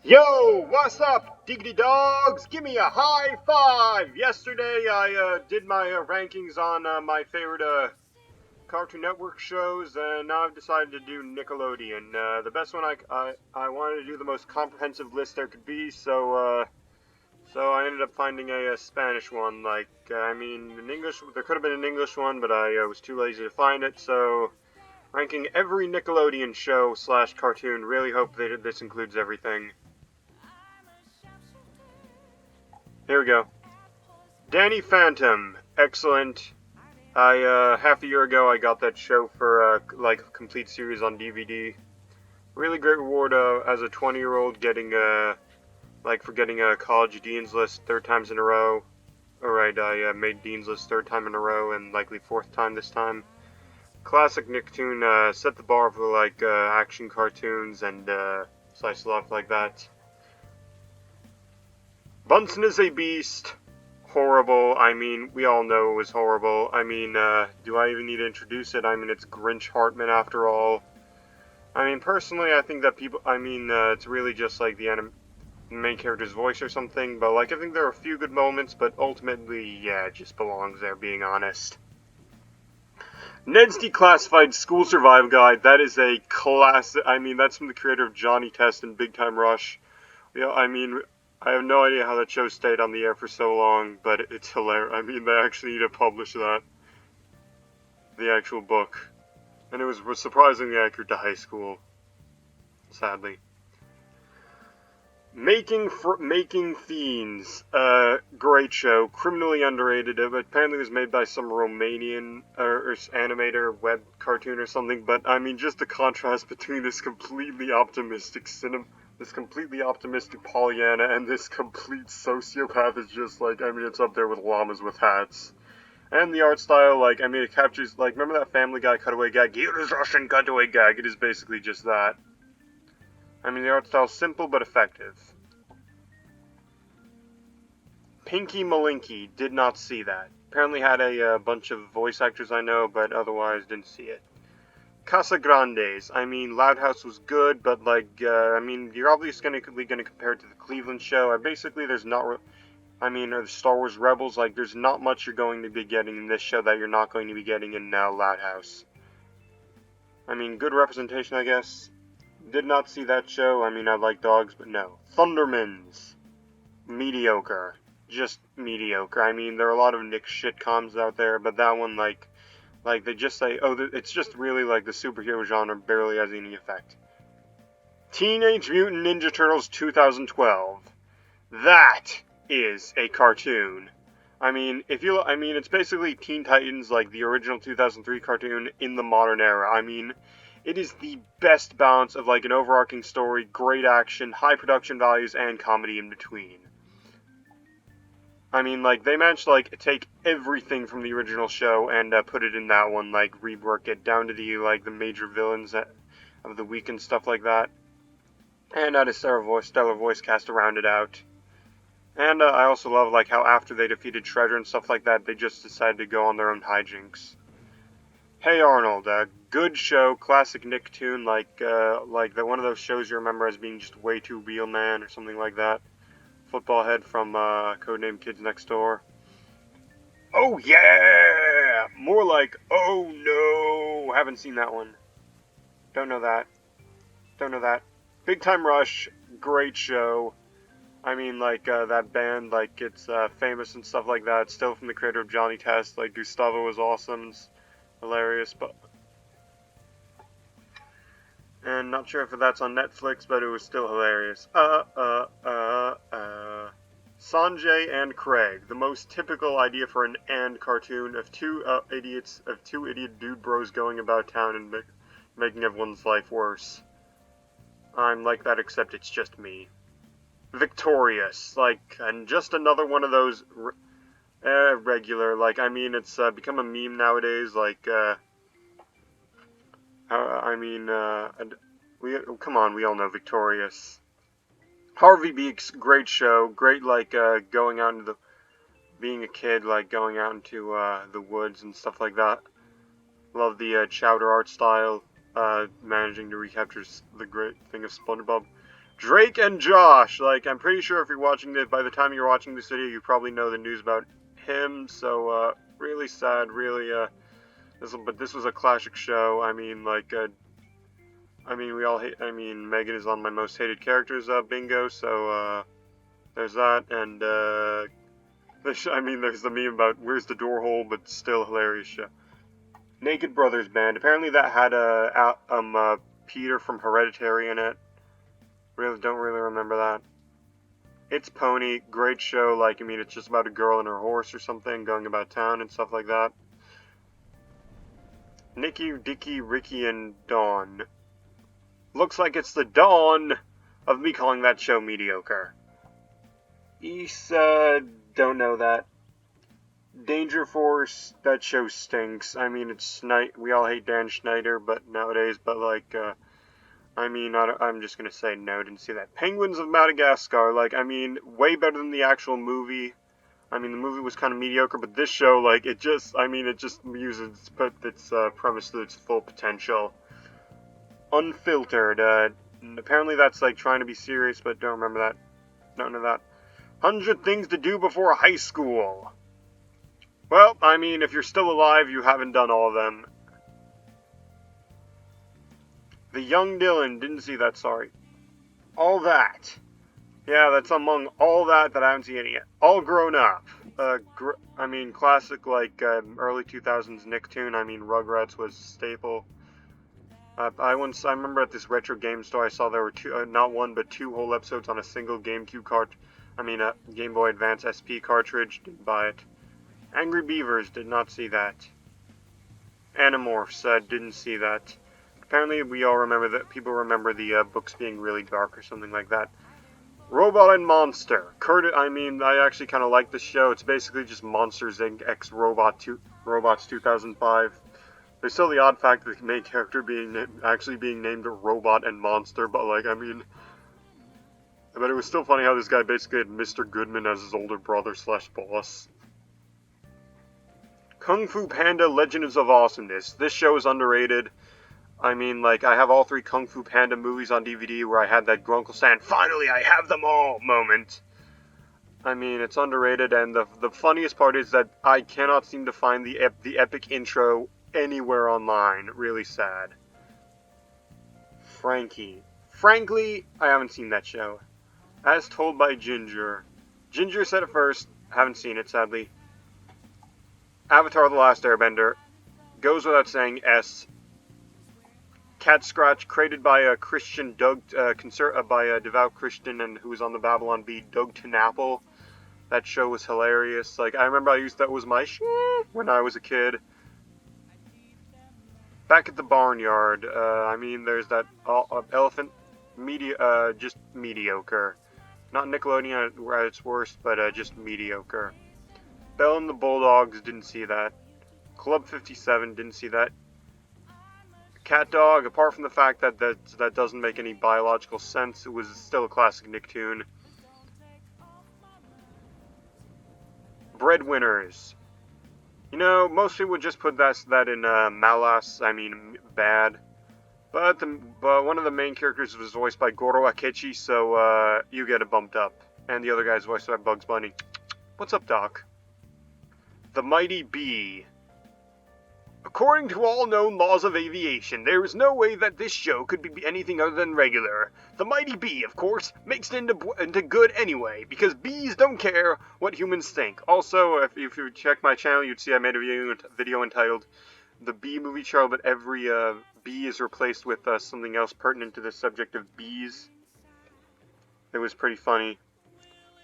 Yo, what's up, diggity dogs? Give me a high five! Yesterday I did my rankings on my favorite Cartoon Network shows, and now I've decided to do Nickelodeon. The best one I wanted to do the most comprehensive list there could be, so I ended up finding a Spanish one. I mean, in English, there could have been an English one, but I was too lazy to find it, so ranking every Nickelodeon show slash cartoon. Really hope that this includes everything. Here we go. Danny Phantom, excellent. Half a year ago I got that show for like a complete series on DVD. Really great reward as a 20-year-old getting for getting a college dean's list 3rd times in a row. Alright, I made dean's list 3rd time in a row and likely 4th time this time. Classic Nicktoon, set the bar for action cartoons and slice of life like that. Bunsen is a beast. Horrible. I mean, we all know it was horrible. I mean, do I even need to introduce it? I mean, it's Grinch Hartman after all. I mean, personally, I think that it's really just like the main character's voice or something, but I think there are a few good moments, but ultimately, yeah, it just belongs there, being honest. Ned's Declassified School Survive Guide, that is a classic. I mean, that's from the creator of Johnny Test and Big Time Rush. Yeah, I mean, I have no idea how that show stayed on the air for so long, but it's hilarious. I mean, they actually need to publish that. The actual book. And it was surprisingly accurate to high school. Sadly. Making Fiends. Great show. Criminally underrated. It apparently was made by some Romanian or animator, web cartoon or something. But, I mean, just the contrast between this completely optimistic Pollyanna and this complete sociopath is just it's up there with llamas with hats. And the art style, it captures, remember that Family Guy cutaway gag? Here is Russian cutaway gag. It is basically just that. I mean, the art style's simple but effective. Pinky Malinky, did not see that. Apparently had a bunch of voice actors I know, but otherwise didn't see it. Casa Grandes. I mean, Loud House was good, but you're obviously gonna compare it to the Cleveland show. Basically, there's not, or the Star Wars Rebels. There's not much you're going to be getting in this show that you're not going to be getting in Loud House. I mean, good representation, I guess. Did not see that show. I mean, I like dogs, but no. Thundermans. Mediocre. Just mediocre. I mean, there are a lot of Nick shitcoms out there, but that one, they just say, oh, it's just really the superhero genre barely has any effect. Teenage Mutant Ninja Turtles 2012. That is a cartoon. I mean, it's basically Teen Titans, the original 2003 cartoon in the modern era. I mean, it is the best balance of an overarching story, great action, high production values, and comedy in between. I mean, they managed to, take everything from the original show and put it in that one, rework it down to the major villains of the week and stuff like that. And had a stellar voice cast to round it out. And I also love, how after they defeated Shredder and stuff like that, they just decided to go on their own hijinks. Hey Arnold, good show, classic Nicktoon, one of those shows you remember as being just way too real, man, or something like that. Football head from Codename Kids Next Door. Oh yeah! More oh no! Haven't seen that one. Don't know that. Big Time Rush, great show. I mean, that band, it's famous and stuff like that. Still from the creator of Johnny Test. Gustavo was awesome. It's hilarious, but... And not sure if that's on Netflix, but it was still hilarious. Sanjay and Craig, the most typical idea for an and cartoon of two idiot dude bros going about town and making everyone's life worse. I'm like that, except it's just me. Victorious, and just another one of those regular, it's become a meme nowadays, come on, we all know Victorious. Harvey Beaks, great show, great, going out into being a kid, going out into, the woods and stuff like that. Love the chowder art style, managing to recapture the great thing of SpongeBob. Drake and Josh. Like, I'm pretty sure if you're watching this, by the time you're watching this video, you probably know the news about him. So, really sad, really, but this was a classic show. I mean, like, we all hate, Megan is on my most hated characters, bingo, so, there's that, and, there's the meme about where's the door hole, but still hilarious show. Naked Brothers Band. Apparently that had, Peter from Hereditary in it. Really, don't really remember that. It's Pony, great show, like, it's just about a girl and her horse or something, going about town and stuff like that. Nikki, Dicky, Ricky, and Dawn. Looks like it's the dawn of me calling that show mediocre. Issa, don't know that. Danger Force, that show stinks. It's we all hate Dan Schneider, but nowadays, but like, I'm just gonna say no, didn't see that. Penguins of Madagascar, like, way better than the actual movie. The movie was kind of mediocre, but this show, like, it just uses its premise to its full potential. Unfiltered, apparently that's, like, trying to be serious, but don't remember that. None of that. 100 Things to Do Before High School. Well, if you're still alive, you haven't done all of them. The Young Dylan, didn't see that, sorry. All That. Yeah, that's among all that I haven't seen any yet. All Grown Up. Classic, like, early 2000s Nicktoon. Rugrats was staple. I remember at this retro game store, I saw there were not one, but two whole episodes on a single GameCube Game Boy Advance SP cartridge. Didn't buy it. Angry Beavers, did not see that. Animorphs, didn't see that. Apparently, we all remember that. People remember the books being really dark or something like that. Robot and Monster. I actually kind of like this show. It's basically just Monsters Inc. X Robots 2005. There's still the odd fact that the main character actually being named Robot and Monster, but like, but it was still funny how this guy basically had Mr. Goodman as his older brother / boss. Kung Fu Panda Legends of Awesomeness. This show is underrated. I have all 3 Kung Fu Panda movies on DVD where I had that Grunkle saying, "Finally, I have them all" moment. It's underrated, and the funniest part is that I cannot seem to find the epic intro anywhere online. Really sad. Frankie. Frankly, I haven't seen that show. As told by Ginger. Ginger said it first. Haven't seen it, sadly. Avatar: The Last Airbender. Goes without saying, S. Cat Scratch, created by a Christian by a devout Christian and who was on the Babylon Bee, Doug TenNapel. That show was hilarious. Like, I remember I used that was my shit when I was a kid. Back at the Barnyard. There's that elephant just mediocre. Not Nickelodeon at its worst, but just mediocre. Belle and the Bulldogs, didn't see that. Club 57, didn't see that. Cat Dog, apart from the fact that doesn't make any biological sense, it was still a classic Nicktoon. Breadwinners. Most people would just put that in malas, bad. But one of the main characters was voiced by Goro Akechi, so you get it bumped up. And the other guy's voiced by Bugs Bunny. What's up, Doc? The Mighty Bee. According to all known laws of aviation, there is no way that this show could be anything other than regular. The Mighty Bee, of course, makes it into good anyway, because bees don't care what humans think. Also, if you check my channel, you'd see I made a video entitled The Bee Movie Channel, but every bee is replaced with something else pertinent to the subject of bees. It was pretty funny.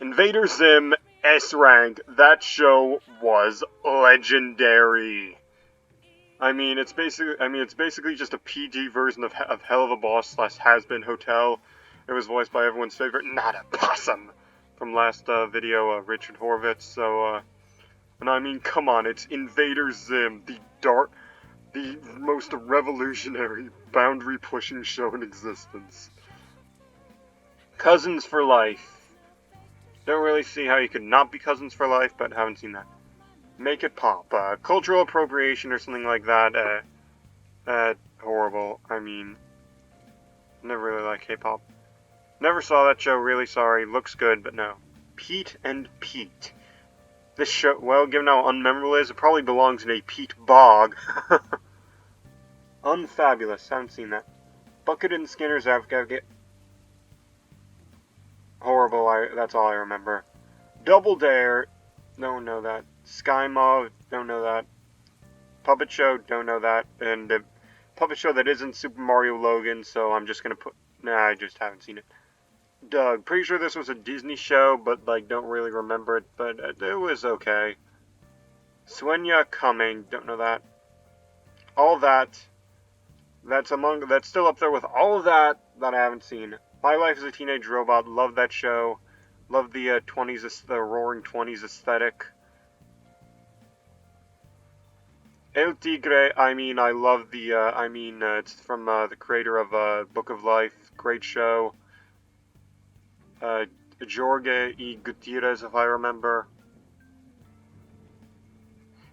Invader Zim, S rank. That show was legendary. It's basically just a PG version of Hell of a Boss / Has-Been Hotel. It was voiced by everyone's favorite, Not a Possum, from last video, Richard Horvitz. So, come on, it's Invader Zim, the most revolutionary, boundary-pushing show in existence. Cousins for Life. Don't really see how you could not be cousins for life, but haven't seen that. Make It Pop. Cultural appropriation or something like that. Horrible. Never really liked K-pop. Never saw that show, really sorry. Looks good, but no. Pete and Pete. This show, well, given how unmemorable it is, it probably belongs in a Pete bog. Unfabulous, haven't seen that. Bucket and Skinner's Advocate. Horrible, that's all I remember. Double Dare, don't know that. Sky Mob, don't know that. Puppet Show, don't know that. And Puppet Show that isn't Super Mario Logan, so I'm just gonna put... Nah, I just haven't seen it. Doug, pretty sure this was a Disney show, but, like, don't really remember it, but it was okay. Swenya Coming, don't know that. All that, that's still up there with all of that I haven't seen. My Life as a Teenage Robot, love that show. Love the 20s, the roaring 20s aesthetic. El Tigre, I mean, I love the, it's from the creator of Book of Life, great show. Jorge y Gutierrez, if I remember.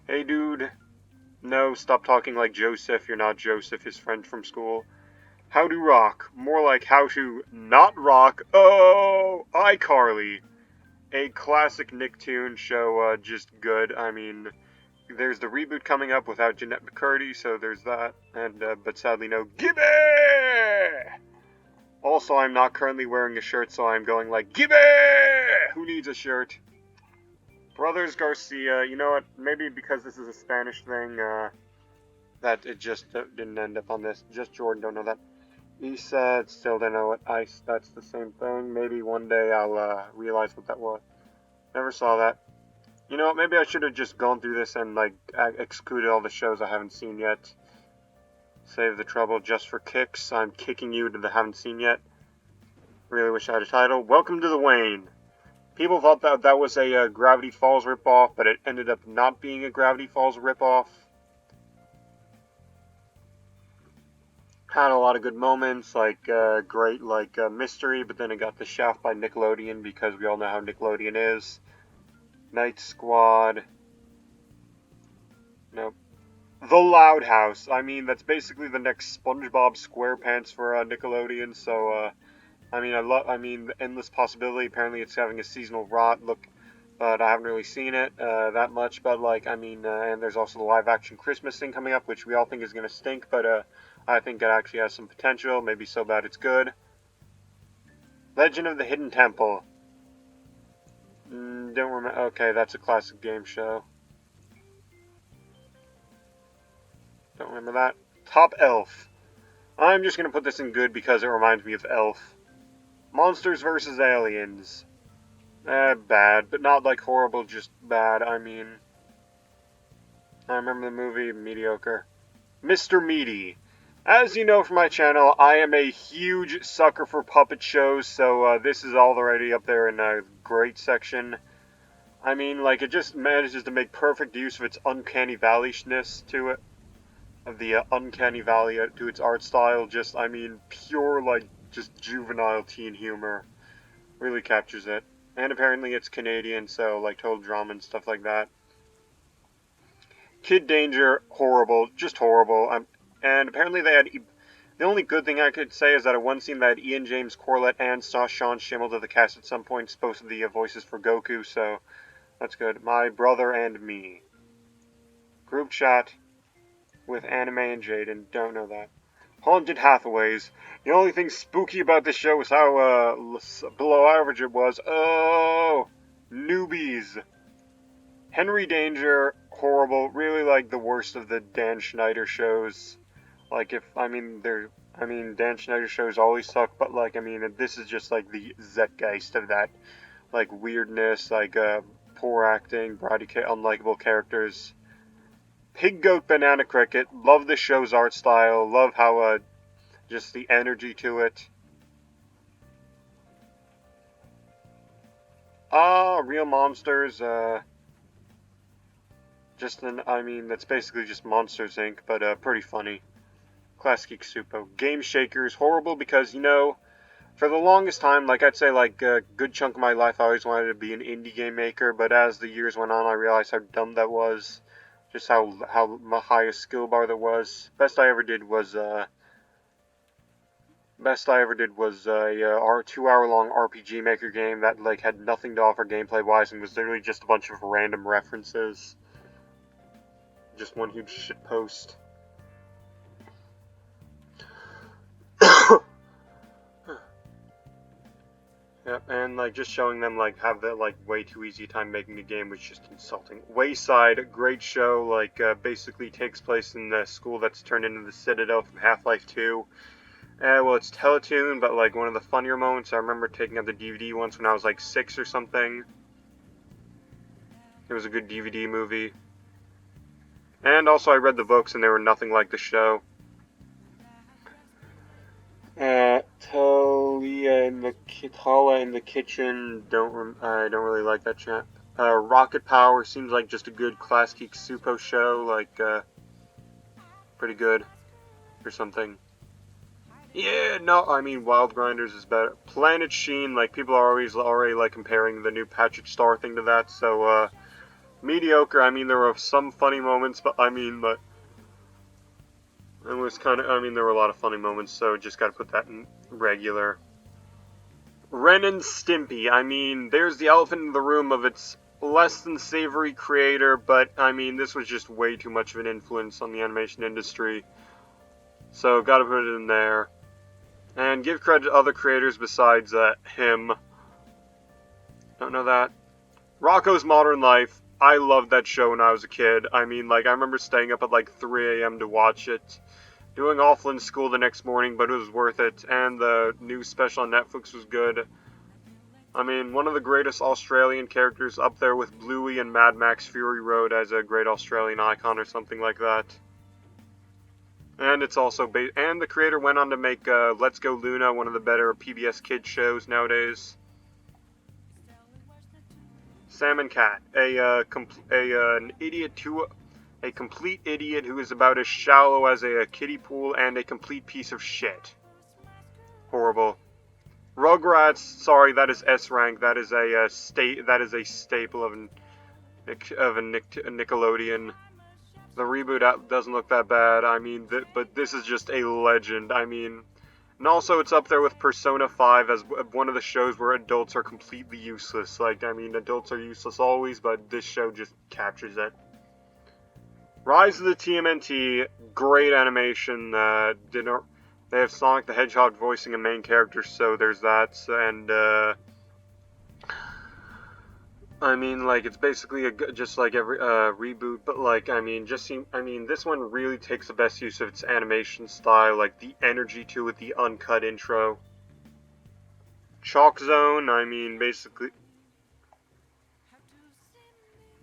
Hey, dude. No, stop talking like Joseph. You're not Joseph, his friend from school. How to rock. More like how to not rock. Oh, iCarly. A classic Nicktoon show, just good. I mean, there's the reboot coming up without Jeanette McCurdy, so there's that. And, but sadly no Gibby! Also, I'm not currently wearing a shirt, so I'm going like, Gibby! Who needs a shirt? Brothers Garcia, you know what, maybe because this is a Spanish thing, that it just didn't end up on this. Just Jordan, don't know that. He said, still don't know what ice, that's the same thing. Maybe one day I'll, realize what that was. Never saw that. You know what, maybe I should have just gone through this and, like, excluded all the shows I haven't seen yet. Save the trouble just for kicks. I'm kicking you to the haven't seen yet. Really wish I had a title. Welcome to the Wayne. People thought that that was a Gravity Falls ripoff, but it ended up not being a Gravity Falls ripoff. Had a lot of good moments, like great mystery, but then it got the shaft by Nickelodeon because we all know how Nickelodeon is. Night Squad. Nope. The Loud House. I mean, that's basically the next SpongeBob SquarePants for Nickelodeon. So, I mean, the Endless Possibility. Apparently, it's having a seasonal rot look, but I haven't really seen it that much. But and there's also the live-action Christmas thing coming up, which we all think is gonna stink, but I think it actually has some potential. Maybe so bad it's good. Legend of the Hidden Temple. Don't remember. Okay, that's a classic game show. Don't remember that. Top Elf. I'm just gonna put this in good because it reminds me of Elf. Monsters vs. Aliens. Bad, but not like horrible, just bad. I mean, I remember the movie, mediocre. Mr. Meaty. As you know from my channel, I am a huge sucker for puppet shows, so this is already up there in a great section. I mean, like, it just manages to make perfect use of its uncanny valley-ness to it. Of the uncanny valley to its art style. Just, I mean, pure, like, just juvenile teen humor. Really captures it. And apparently it's Canadian, so, like, total drama and stuff like that. Kid Danger, horrible. Just horrible. And apparently they had... The only good thing I could say is that at one scene that Ian James Corlett and Sean Schimmel to the cast at some point, supposed to be the voices for Goku, so that's good. My Brother and Me. Group chat with Anime and Jaden. Don't know that. Haunted Hathaways. The only thing spooky about this show was how below average it was. Oh, newbies. Henry Danger, horrible. Really like the worst of the Dan Schneider shows. Like Dan Schneider shows always suck, but like, I mean, this is just like the zeitgeist of that. Like weirdness, like poor acting, unlikable characters. Pig Goat Banana Cricket, love the show's art style, love how, just the energy to it. Real Monsters, that's basically just Monsters, Inc., but, pretty funny. Classic Supo. Game Shakers, horrible because, you know, for the longest time, like, I'd say, like, a good chunk of my life, I always wanted to be an indie game maker, but as the years went on, I realized how dumb that was. Just how high a skill bar there was. Best I ever did was, Best I ever did was a 2-hour-long RPG Maker game that like had nothing to offer gameplay-wise and was literally just a bunch of random references. Just one huge shitpost. Yep, and like just showing them like have that like way too easy time making the game was just insulting. Wayside, great show, like basically takes place in the school that's turned into the Citadel from Half-Life 2. Well, it's Teletoon, but like one of the funnier moments, I remember taking out the DVD once when I was like 6 or something. It was a good DVD movie. And also I read the books and they were nothing like the show. Tala in the kitchen. I don't really like that chap. Rocket Power seems like just a good Class Geek Supo show, like pretty good or something. Yeah, no, I mean Wild Grinders is better. Planet Sheen, like people are always already like comparing the new Patrick Star thing to that. So mediocre. I mean there were some funny moments, but it was kind of, I mean, there were a lot of funny moments, so just gotta put that in regular. Ren and Stimpy, I mean, there's the elephant in the room of its less than savory creator, but, I mean, this was just way too much of an influence on the animation industry. So, gotta put it in there. And give credit to other creators besides him. Don't know that. Rocko's Modern Life, I loved that show when I was a kid. I mean, like, I remember staying up at like 3 a.m. to watch it. Doing awful in school the next morning, but it was worth it, and the new special on Netflix was good. I mean, one of the greatest Australian characters up there with Bluey and Mad Max Fury Road as a great Australian icon or something like that. And it's also and the creator went on to make Let's Go Luna, one of the better PBS Kids shows nowadays. Sam and Cat, an idiot to a complete idiot who is about as shallow as a kiddie pool and a complete piece of shit. Horrible. Rugrats, sorry, that is S rank. That is a staple of a Nickelodeon. The reboot doesn't look that bad. I mean, but this is just a legend. I mean, and also it's up there with Persona 5 as one of the shows where adults are completely useless. Like, I mean, adults are useless always, but this show just captures it. Rise of the TMNT, great animation. They have Sonic the Hedgehog voicing a main character, so there's that. And I mean, like it's basically just like every reboot, but like I mean, this one really takes the best use of its animation style, like the energy to it, the uncut intro. Chalk Zone, I mean, basically.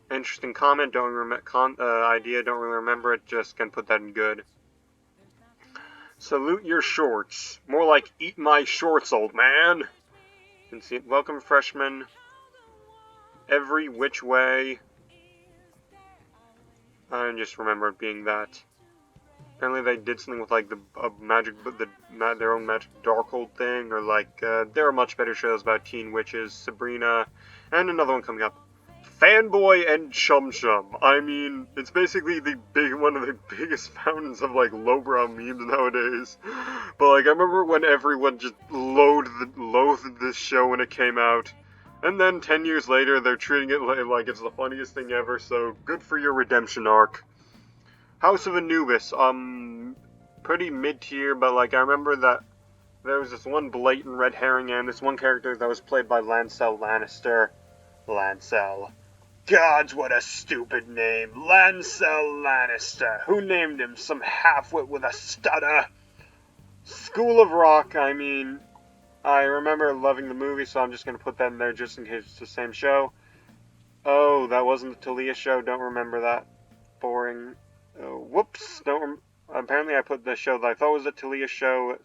Interesting comment, idea, don't really remember it, just can put that in good. Salute your shorts. More like eat my shorts, old man. And see, welcome freshmen. Every which way. I just remember it being that. Apparently they did something with like their own magic Darkhold thing, or like there are much better shows about teen witches, Sabrina, and another one coming up. Fanboy and Chum Chum. I mean, it's basically one of the biggest fountains of like lowbrow memes nowadays. But like, I remember when everyone just loathed this show when it came out, and then 10 years later they're treating it like it's the funniest thing ever. So good for your redemption arc. House of Anubis. Pretty mid tier, but like I remember that there was this one blatant red herring and this one character that was played by Lancel Lannister. Lancel. Gods, what a stupid name. Lancel Lannister. Who named him? Some halfwit with a stutter. School of Rock, I mean, I remember loving the movie, so I'm just going to put that in there just in case it's the same show. Oh, that wasn't the Talia show. Don't remember that. Boring. Oh, whoops. Apparently I put the show that I thought was a Talia show.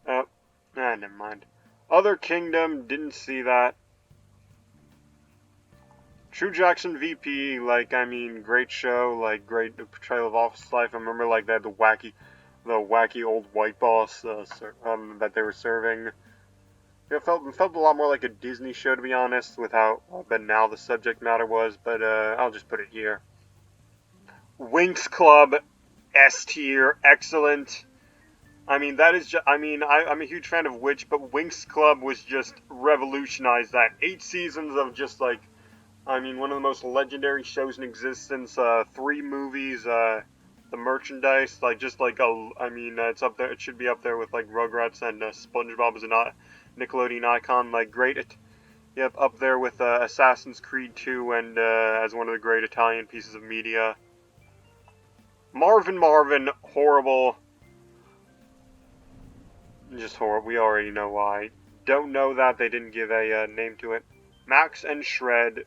Never mind. Other Kingdom, didn't see that. True Jackson VP, like, I mean, great show, like, great portrayal of office life. I remember, like, they had the wacky old white boss that they were serving. It felt a lot more like a Disney show, to be honest, with how banal the subject matter was, but I'll just put it here. Winx Club, S tier, excellent. I mean, that is just, I mean, I'm a huge fan of Witch, but Winx Club was just revolutionized that. 8 seasons of just like, I mean, one of the most legendary shows in existence, 3 movies, the merchandise, like, just like, I mean, it's up there, it should be up there with, like, Rugrats and SpongeBob as a Nickelodeon icon, like, yep, up there with Assassin's Creed 2 and as one of the great Italian pieces of media. Marvin, horrible. Just horrible. We already know why. Don't know that they didn't give a name to it. Max and Shred.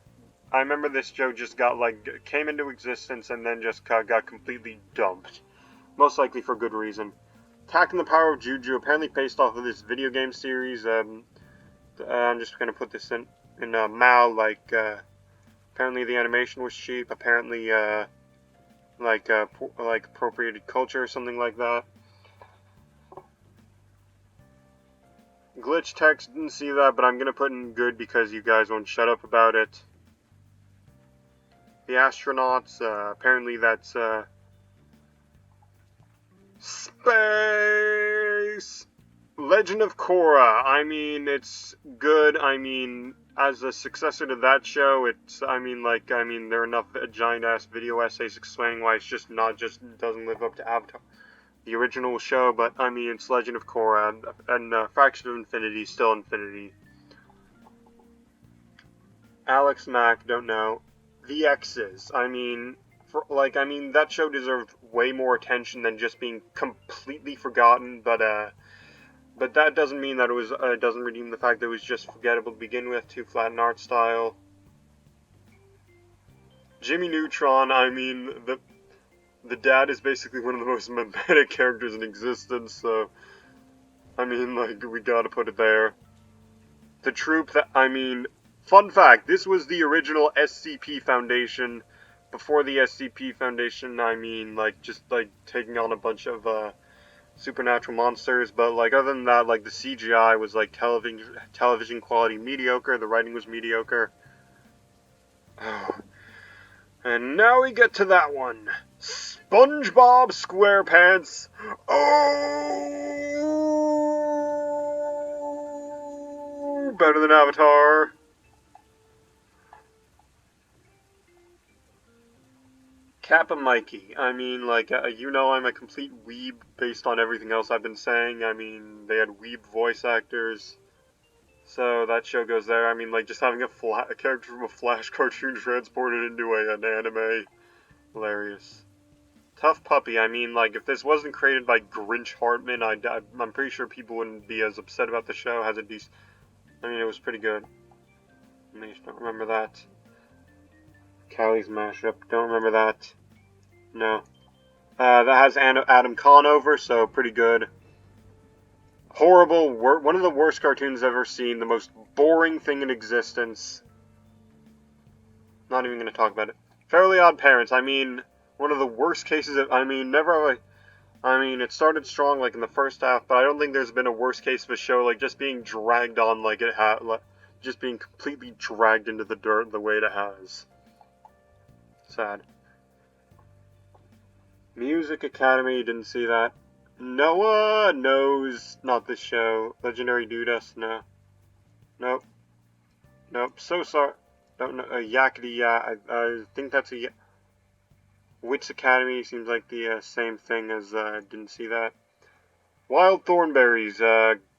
I remember this show just got, like, came into existence and then just got completely dumped. Most likely for good reason. Attacking the Power of Juju, apparently based off of this video game series. I'm just gonna put this in Mal, like, apparently the animation was cheap, apparently, like appropriated culture or something like that. Glitch text, didn't see that, but I'm gonna put in good because you guys won't shut up about it. The astronauts, apparently that's, space! Legend of Korra, I mean, it's good, I mean, as a successor to that show, there are enough giant-ass video essays explaining why it's just doesn't live up to Avatar, the original show, but, I mean, it's Legend of Korra, and Fraction of Infinity, still Infinity. Alex Mack, don't know. The X's, I mean, that show deserved way more attention than just being completely forgotten, but that doesn't mean that it doesn't redeem the fact that it was just forgettable to begin with, too flat in art style. Jimmy Neutron, I mean, the dad is basically one of the most mimetic characters in existence, so, I mean, like, we gotta put it there. The troop fun fact, this was the original SCP Foundation. Before the SCP Foundation, I mean, like, just, like, taking on a bunch of, supernatural monsters, but, like, other than that, like, the CGI was, like, television quality mediocre, the writing was mediocre. And now we get to that one. SpongeBob SquarePants. Oh! Better than Avatar. Kappa Mikey. I mean, like, you know I'm a complete weeb based on everything else I've been saying. I mean, they had weeb voice actors. So that show goes there. I mean, like, just having a character from a Flash cartoon transported into an anime. Hilarious. Tough Puppy. I mean, like, if this wasn't created by Grinch Hartman, I'm pretty sure people wouldn't be as upset about the show. I mean, it was pretty good. I just don't remember that. Callie's mashup. Don't remember that. No. That has Adam Conover, so pretty good. Horrible. One of the worst cartoons I've ever seen. The most boring thing in existence. Not even going to talk about it. Fairly Odd Parents. I mean, one of the worst cases of... I mean, it started strong, like, in the first half, but I don't think there's been a worse case of a show, like, just being dragged on like it had... just being completely dragged into the dirt the way it has. Sad. Music Academy, didn't see that. Noah knows, not this show. Legendary Dudas, no. Nope. So sorry. Don't know. Yakety, yeah. I think that's a. Wits Academy seems like the same thing as. Didn't see that. Wild Thornberries,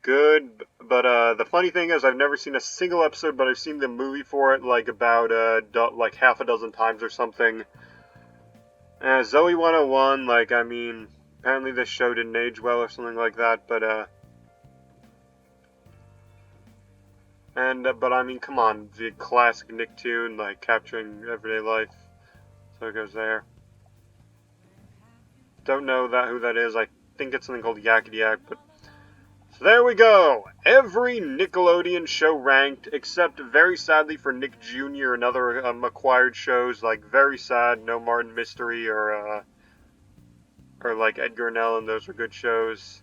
good. But the funny thing is, I've never seen a single episode, but I've seen the movie for it like about like half a dozen times or something. Zoe 101, like, I mean, apparently this show didn't age well or something like that, but I mean, come on, the classic Nicktoon, like, capturing everyday life, so it goes there. Don't know who that is, I think it's something called Yakety Yak, but, so there we go! Every Nickelodeon show ranked, except, very sadly for Nick Jr. and other acquired shows, like, very sad, no Martin Mystery, or like Edgar and Ellen, those are good shows.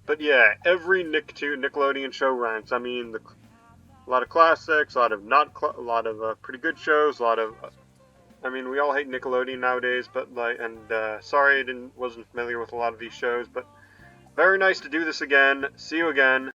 But yeah, every Nickelodeon show ranks. I mean, a lot of classics, a lot of pretty good shows, a lot of. I mean, we all hate Nickelodeon nowadays, but like, and sorry, wasn't familiar with a lot of these shows, but Very nice to do this again. See you again.